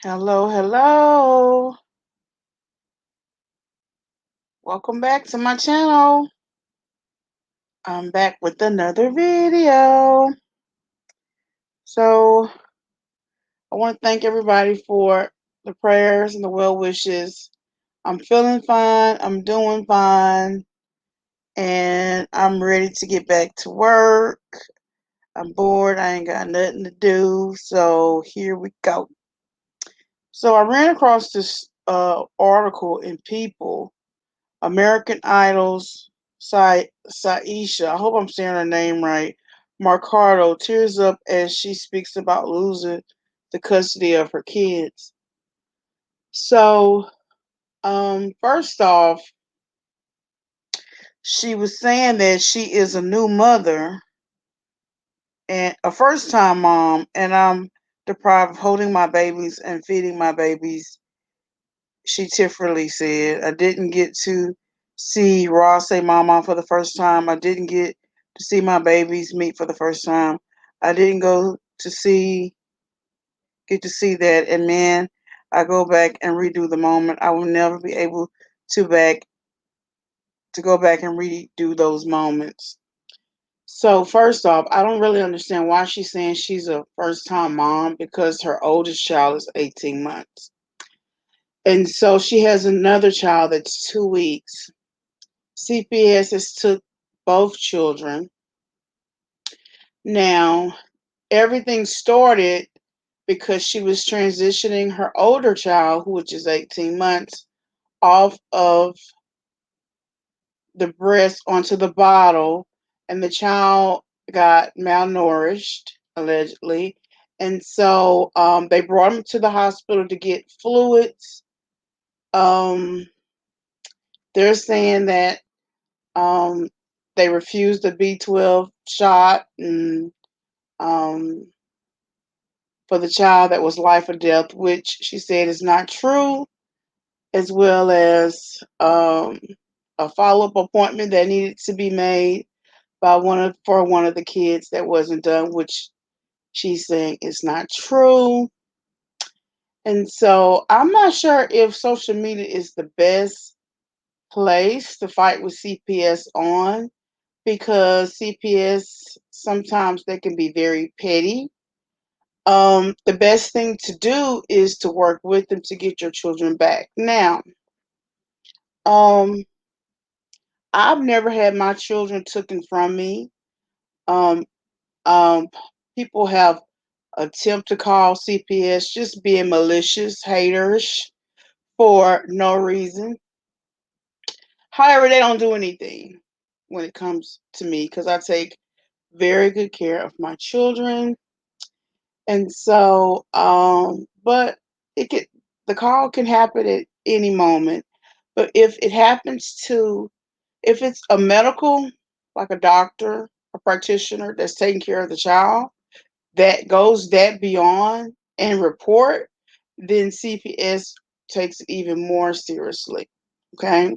Hello, hello. Welcome back to my channel. I'm back with another video. So, I want to thank everybody for the prayers and the well wishes. I'm feeling fine. I'm doing fine. And I'm ready to get back to work. I'm bored. I ain't got nothing to do. So, here we go. So, I ran across this article in People American Idol's Syesha, I hope I'm saying her name right, Mercado tears up as she speaks about losing the custody of her kids. So, first off, she was saying that she is a new mother and a first time mom, and I'm deprived of holding my babies and feeding my babies. She tearfully said, I didn't get to see Ross say mama for the first time. I didn't get to see my babies meet for the first time. I didn't get to see that. And man, I go back and redo the moment. I will never be able to back to go back and redo those moments. So first off, I don't really understand why she's saying she's a first time mom because her oldest child is 18 months. And so she has another child that's 2 weeks. CPS has took both children. Now, everything started because she was transitioning her older child, which is 18 months, off of the breast onto the bottle, and the child got malnourished, allegedly. And so they brought him to the hospital to get fluids. Um, they're saying that Um, they refused the B12 shot, and um, for the child that was life or death, which she said is not true, as well as a follow-up appointment that needed to be made by one of the kids that wasn't done, which she's saying is not true. And so I'm not sure if social media is the best place to fight with CPS on, because CPS sometimes they can be very petty. The best thing to do is to work with them to get your children back. Now, um, I've never had my children taken from me. Um, um, People have attempt to call CPS just being malicious, haters for no reason. However, they don't do anything when it comes to me because I take very good care of my children. And so, but it could the call can happen at any moment. But if it's a medical, like a doctor, a practitioner that's taking care of the child, that goes that beyond and report, then CPS takes it even more seriously. Okay.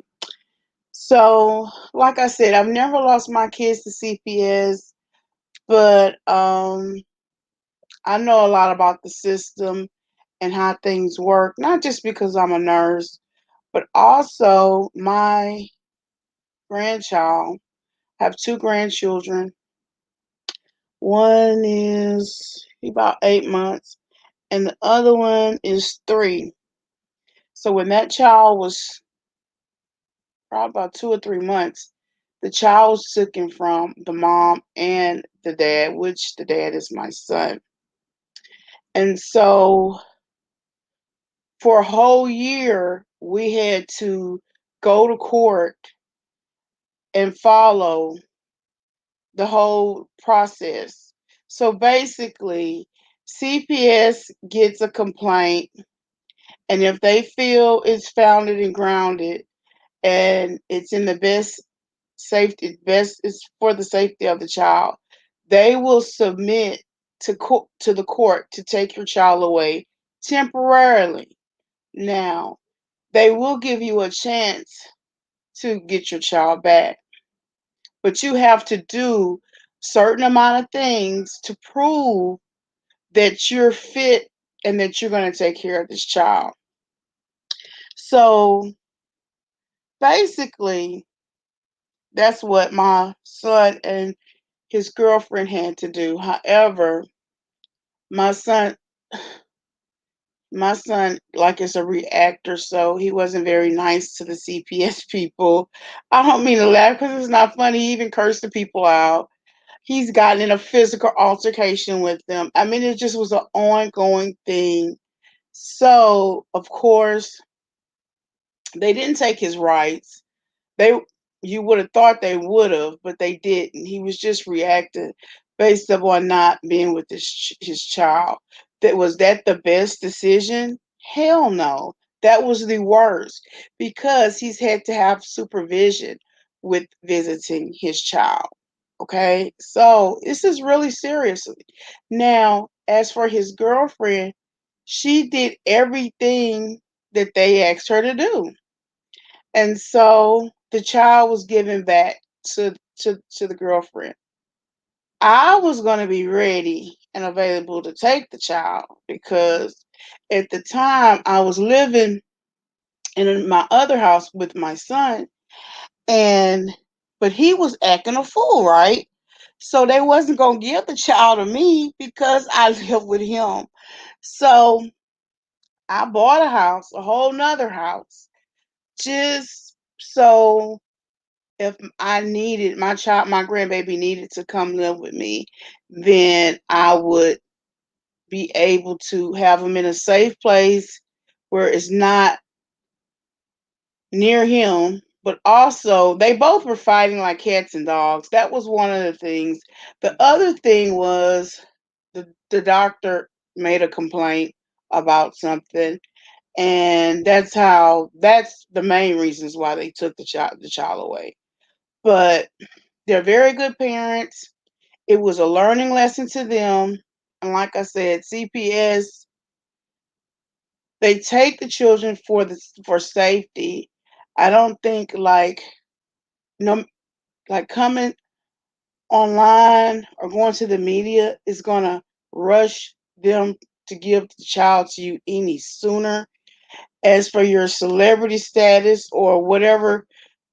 So, like I said, I've never lost my kids to CPS, but I know a lot about the system and how things work, not just because I'm a nurse, but also my grandchild. I have two grandchildren. One is about 8 months, and the other one is 3. So when that child was probably about 2 or 3 months, the child was taken from the mom and the dad, which the dad is my son. And so for a whole year, we had to go to court and follow the whole process. So basically, CPS gets a complaint, and if they feel it's founded and grounded and it's in the best is for the safety of the child, they will submit to the court to take your child away temporarily. Now, they will give you a chance to get your child back, but you have to do certain amount of things to prove that you're fit and that you're going to take care of this child. So basically, that's what my son and his girlfriend had to do. However, my son my son like is a reactor, so he wasn't very nice to the CPS people. I don't mean to laugh because it's not funny. He even cursed the people out. He's gotten in a physical altercation with them. I mean, it just was an ongoing thing. So, of course, they didn't take his rights. They You would have thought they would have, but they didn't. He was just reacting based upon not being with his child. That the best decision? Hell no. That was the worst because he's had to have supervision with visiting his child. Okay? So, this is really serious. Now, as for his girlfriend, she did everything that they asked her to do. And so the child was given back to the girlfriend. I was going to be ready and available to take the child because at the time I was living in my other house with my son, and but he was acting a fool, right? So they wasn't going to give the child to me because I lived with him. So I bought a house, a whole nother house, just so if I needed my grandbaby needed to come live with me, then I would be able to have him in a safe place where it's not near him. But also, they both were fighting like cats and dogs. That was one of the things. The other thing was the doctor made a complaint about something, and that's the main reasons why they took the child away. But they're very good parents. It was a learning lesson to them. And like I said, CPS, they take the children for safety. I don't think no like coming online or going to the media is gonna rush them to give the child to you any sooner. As for your celebrity status or whatever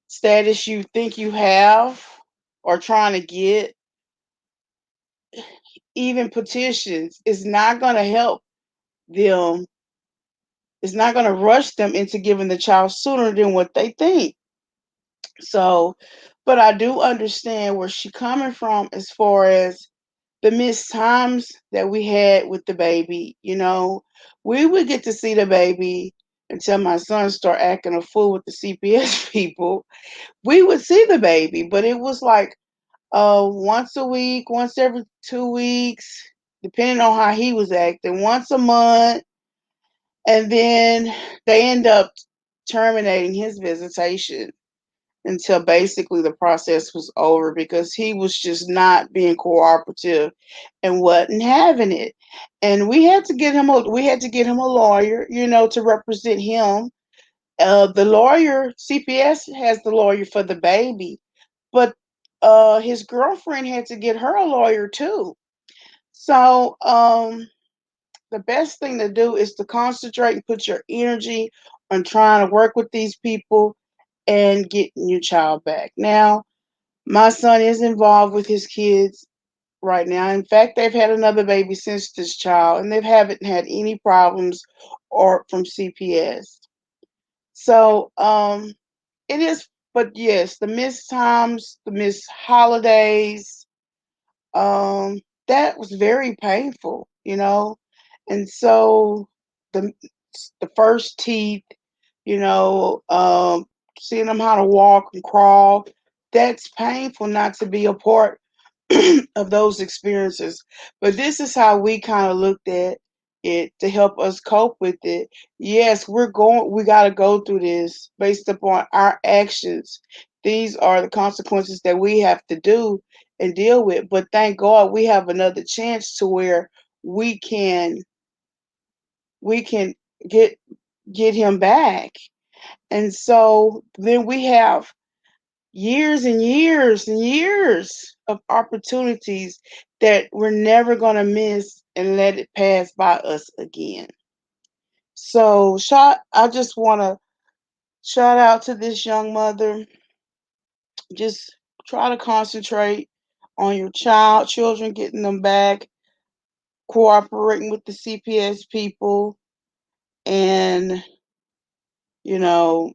status you think you have or trying to get, even petitions is not going to help them. It's not going to rush them into giving the child sooner than what they think. So, but I do understand where she coming from as far as the missed times that we had with the baby. We would get to see the baby until my son start acting a fool with the CPS people. We would see the baby, but it was like once a week, once every 2 weeks, depending on how he was acting, once a month, and then they end up terminating his visitation until basically the process was over because he was just not being cooperative and wasn't having it. And we had to get him a lawyer, to represent him. The lawyer, CPS has the lawyer for the baby, but his girlfriend had to get her a lawyer too. So the best thing to do is to concentrate and put your energy on trying to work with these people and getting your child back. Now, my son is involved with his kids right now. In fact, they've had another baby since this child, and they haven't had any problems or from CPS. So, it is, but yes, the missed times, the missed holidays, um, that was very painful. And so the the first teeth, you know, um, seeing them how to walk and crawl, that's painful not to be a part of those experiences. But this is how we kind of looked at it to help us cope with it. Yes, we got to go through this based upon our actions. These are the consequences that we have to do and deal with. But thank God we have another chance to where we can we can get get him back. And so then we have years and years and years of opportunities that we're never going to miss and let it pass by us again. So, I just want to shout out to this young mother. Just try to concentrate on your children, getting them back, cooperating with the CPS people, and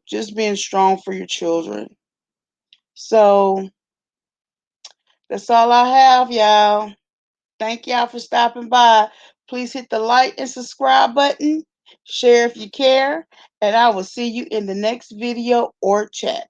just being strong for your children. So that's all I have, y'all. Thank y'all for stopping by. Please hit the like and subscribe button. Share if you care. And I will see you in the next video or chat.